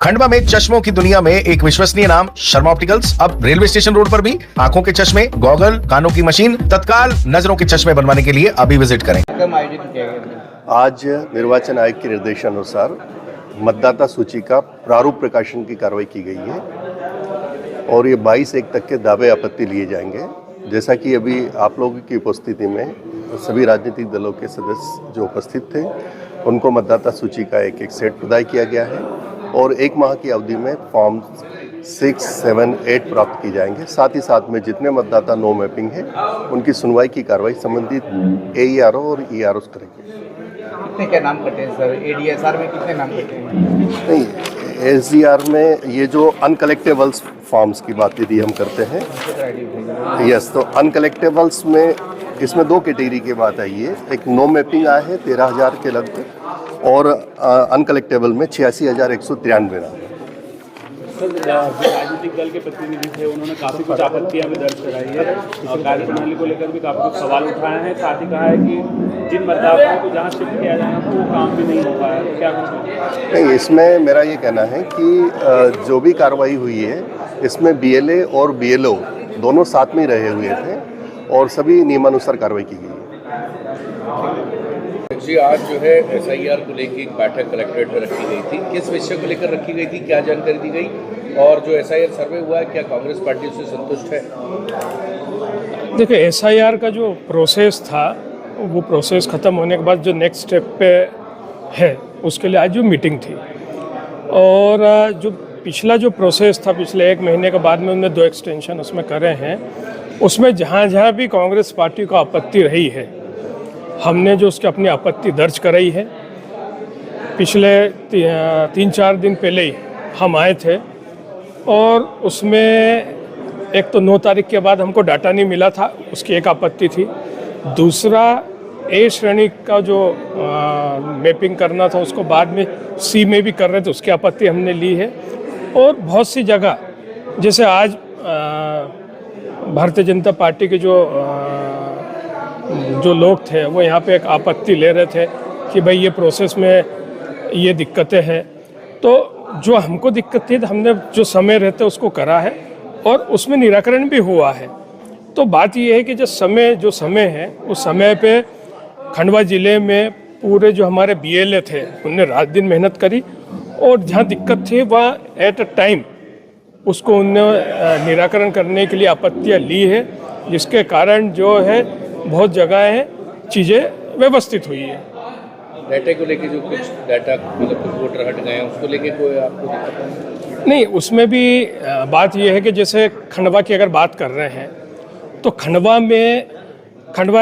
खंडवा में चश्मों की दुनिया में एक विश्वसनीय नाम शर्मा ऑप्टिकल्स। अब रेलवे स्टेशन रोड पर भी आंखों के चश्मे, गॉगल, कानों की मशीन, तत्काल नजरों के चश्मे बनवाने के लिए अभी विजिट करें। आज निर्वाचन आयोग के निर्देशानुसार मतदाता सूची का प्रारूप प्रकाशन की कार्रवाई की गई है और ये 22/1 तक के दावे आपत्ति लिए जाएंगे। जैसा कि अभी आप लोगों की उपस्थिति में सभी राजनीतिक दलों के सदस्य जो उपस्थित थे उनको मतदाता सूची का एक सेट प्रदान किया गया है और 1 माह की अवधि में फॉर्म 6, 7, 8 प्राप्त की जाएंगे। साथ ही साथ में जितने मतदाता नो मैपिंग है उनकी सुनवाई की कार्रवाई संबंधित AERO और ERO करेंगे। कितने क्या नाम कटे हैं सर? ADSR में कितने नाम कटे हैं? नहीं, SDR में ये जो अनकलेक्टेबल्स फॉर्म्स की बात यदि हम करते हैं, यस, तो अनकलेक्टेबल्स में इसमें 2 कैटेगरी की बात आई है। एक नो मैपिंग आया है 13,000 के लगभग और अनकलेक्टेबल में 86,193 नाम। सर, राजनीतिक दल के प्रतिनिधि थे, उन्होंने काफ़ी कुछ आपत्तियां भी दर्ज कराई है और कार्यप्रणाली को लेकर भी काफ़ी कुछ सवाल उठाए हैं। साथ ही कहा है कि जिन मतदाताओं को जहां शिफ्ट किया जाना था वो काम भी नहीं हो पाया। तो क्या कुछ नहीं, इसमें मेरा ये कहना है कि जो भी कार्रवाई हुई है इसमें BLA और BLO दोनों साथ में रहे हुए थे और सभी नियमानुसार कार्रवाई की गई है। जी, आज जो है SIR को लेकर एक बैठक कलेक्ट्रेट में रखी गई थी। किस विषय को लेकर रखी गई थी, क्या जानकारी दी गई और जो SIR सर्वे हुआ है क्या कांग्रेस पार्टी उससे संतुष्ट है? देखिए, SIR का जो प्रोसेस था वो प्रोसेस ख़त्म होने के बाद जो नेक्स्ट स्टेप पे है उसके लिए आज जो मीटिंग थी और जो पिछला जो प्रोसेस था पिछले 1 महीने के बाद में उन्होंने 2 एक्सटेंशन उसमें करे हैं। उसमें जहाँ जहाँ भी कांग्रेस पार्टी को आपत्ति रही है हमने जो उसकी अपनी आपत्ति दर्ज कराई है। पिछले 3-4 दिन पहले ही हम आए थे और उसमें एक तो 9 तारीख के बाद हमको डाटा नहीं मिला था, उसकी एक आपत्ति थी। दूसरा A श्रेणी का जो मैपिंग करना था उसको बाद में C में भी कर रहे थे, उसकी आपत्ति हमने ली है। और बहुत सी जगह जैसे आज भारतीय जनता पार्टी के जो लोग थे वो यहाँ पे एक आपत्ति ले रहे थे कि भाई ये प्रोसेस में ये दिक्कतें हैं। तो जो हमको दिक्कत थी हमने जो समय रहते उसको करा है और उसमें निराकरण भी हुआ है। तो बात ये है कि जो समय है उस समय पे खंडवा ज़िले में पूरे जो हमारे BLA थे उनने रात दिन मेहनत करी और जहाँ दिक्कत थी वहाँ एट अ टाइम उसको उनने निराकरण करने के लिए आपत्तियाँ ली है, जिसके कारण जो है बहुत जगह है चीज़ें व्यवस्थित हुई है। डाटा को लेके जो कुछ डाटा मतलब कुछ वोटर हट गए हैं उसको लेके कोई आपको दिक्कत नहीं, उसमें भी बात यह है कि जैसे खंडवा की अगर बात कर रहे हैं तो खंडवा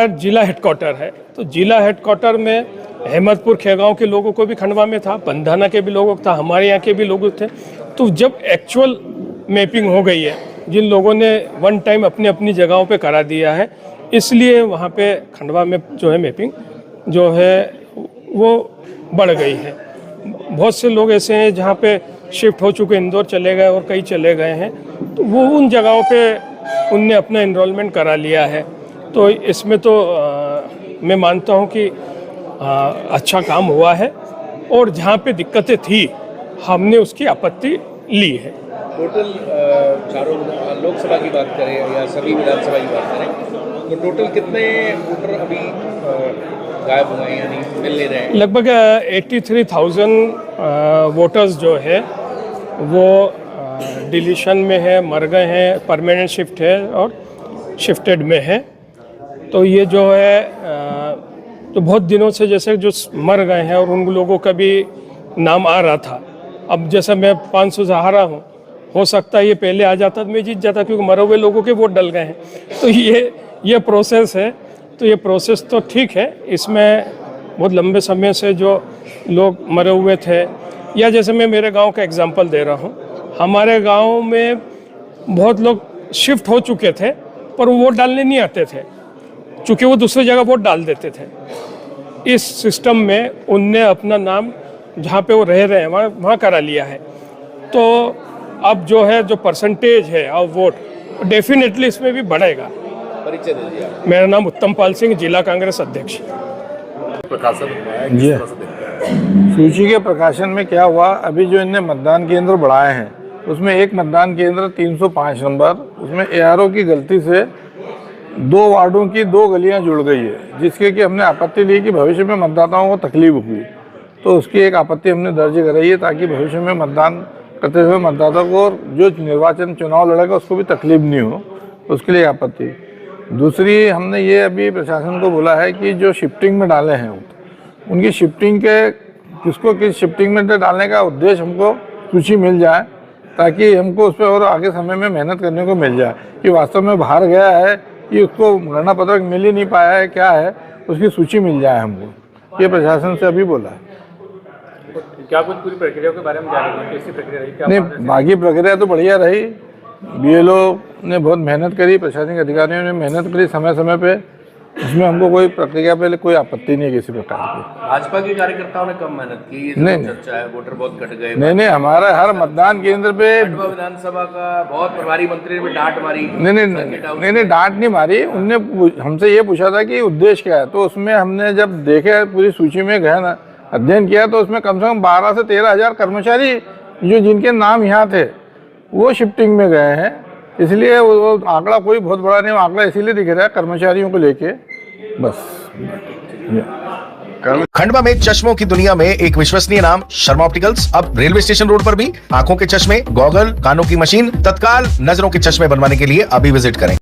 जिला हेडक्वार्टर है, तो जिला हेडक्वार्टर में अहमदपुर खेगांव के लोगों को भी खंडवा में था, बंधाना के भी लोगों था, हमारे यहाँ के भी लोग थे। तो जब एक्चुअल मैपिंग हो गई है, जिन लोगों ने वन टाइम अपनी अपनी जगहों पे करा दिया है, इसलिए वहाँ पे खंडवा में जो है मैपिंग जो है वो बढ़ गई है। बहुत से लोग ऐसे हैं जहाँ पे शिफ्ट हो चुके, इंदौर चले गए और कई चले गए हैं, तो वो उन जगहों पे उनने अपना इनरोलमेंट करा लिया है। तो इसमें तो मैं मानता हूँ कि अच्छा काम हुआ है और जहाँ पे दिक्कतें थी हमने उसकी आपत्ति ली है। टोटल चारों लोकसभा की बात करें या सभी विधानसभा की बात करें तो टोटल कितने वोटर अभी गायब हुए हैं यानी मिल नहीं रहे हैं? लगभग 83,000 वोटर्स जो है वो डिलीशन में है, मर गए हैं, परमानेंट शिफ्ट है और शिफ्टेड में है। तो ये जो है तो बहुत दिनों से जैसे जो मर गए हैं और उन लोगों का भी नाम आ रहा था। अब जैसे मैं 500 से हारा हूँ, हो सकता है ये पहले आ जाता तो मैं जीत जाता क्योंकि मरे हुए लोगों के वोट डल गए हैं। तो ये प्रोसेस है, तो ये प्रोसेस तो ठीक है। इसमें बहुत लंबे समय से जो लोग मरे हुए थे, या जैसे मैं मेरे गांव का एग्जांपल दे रहा हूँ, हमारे गांव में बहुत लोग शिफ्ट हो चुके थे पर वो वोट डालने नहीं आते थे क्योंकि वो दूसरी जगह वोट डाल देते थे। इस सिस्टम में उनने अपना नाम जहाँ पे वो रह रहे हैं वहाँ करा लिया है। तो अब जो है जो परसेंटेज है और वोट डेफिनेटली इसमें भी बढ़ेगा। परिचय दीजिए। मेरा नाम उत्तम पाल सिंह, जिला कांग्रेस अध्यक्ष। प्रकाशन सूची के प्रकाशन में क्या हुआ, अभी जो इनने मतदान केंद्र बढ़ाए हैं उसमें एक मतदान केंद्र 305 नंबर, उसमें ARO की गलती से 2 वार्डों की 2 गलियां जुड़ गई है, जिसके कि हमने आपत्ति ली कि भविष्य में मतदाताओं को तकलीफ हुई, तो उसकी एक आपत्ति हमने दर्ज कराई है ताकि भविष्य में मतदान करते हुए मतदाता को जो निर्वाचन चुनाव लड़ेगा उसको भी तकलीफ नहीं हो, उसके लिए आपत्ति। दूसरी, हमने ये अभी प्रशासन को बोला है कि जो शिफ्टिंग में डाले हैं उनकी शिफ्टिंग के किसको किस शिफ्टिंग में डालने का उद्देश्य हमको सूची मिल जाए, ताकि हमको उस पर और आगे समय में मेहनत करने को मिल जाए कि वास्तव में बाहर गया है कि उसको गणना पत्रक मिल ही नहीं पाया है, क्या है, उसकी सूची मिल जाए हमको। ये प्रशासन से अभी बोला है। क्या कुछ पूरी प्रक्रिया के बारे में जान रहे हैं, कैसी प्रक्रिया रही? क्या नहीं, बाकी प्रक्रिया तो बढ़िया रही। BLO ने बहुत मेहनत करी, प्रशासनिक अधिकारियों ने मेहनत करी समय समय पे, इसमें हमको कोई प्रक्रिया पे कोई आपत्ति नहीं है किसी प्रकार की। भाजपा के कार्यकर्ताओं ने कम मेहनत की, नहीं, चर्चा है, वोटर बहुत घट गए। नहीं, हमारा हर मतदान केंद्र पे विधानसभा का बहुत प्रभारी मंत्री ने डांट मारी। नहीं, डांट नहीं मारी। उनने हमसे ये पूछा था कि उद्देश्य क्या है, तो उसमें हमने जब देखे पूरी सूची में गहन अध्ययन किया तो उसमें कम से कम 12 से 13 हज़ार कर्मचारी जो जिनके नाम यहाँ थे वो शिफ्टिंग में गए हैं, इसलिए वो आंकड़ा कोई बहुत बड़ा नहीं, आंकड़ा इसीलिए दिख रहा है कर्मचारियों को लेके बस। खंडवा में चश्मों की दुनिया में एक विश्वसनीय नाम शर्मा ऑप्टिकल्स अब रेलवे स्टेशन रोड पर भी आंखों के चश्मे, गॉगल, कानों की मशीन, तत्काल नजरों के चश्मे बनवाने के लिए अभी विजिट करें।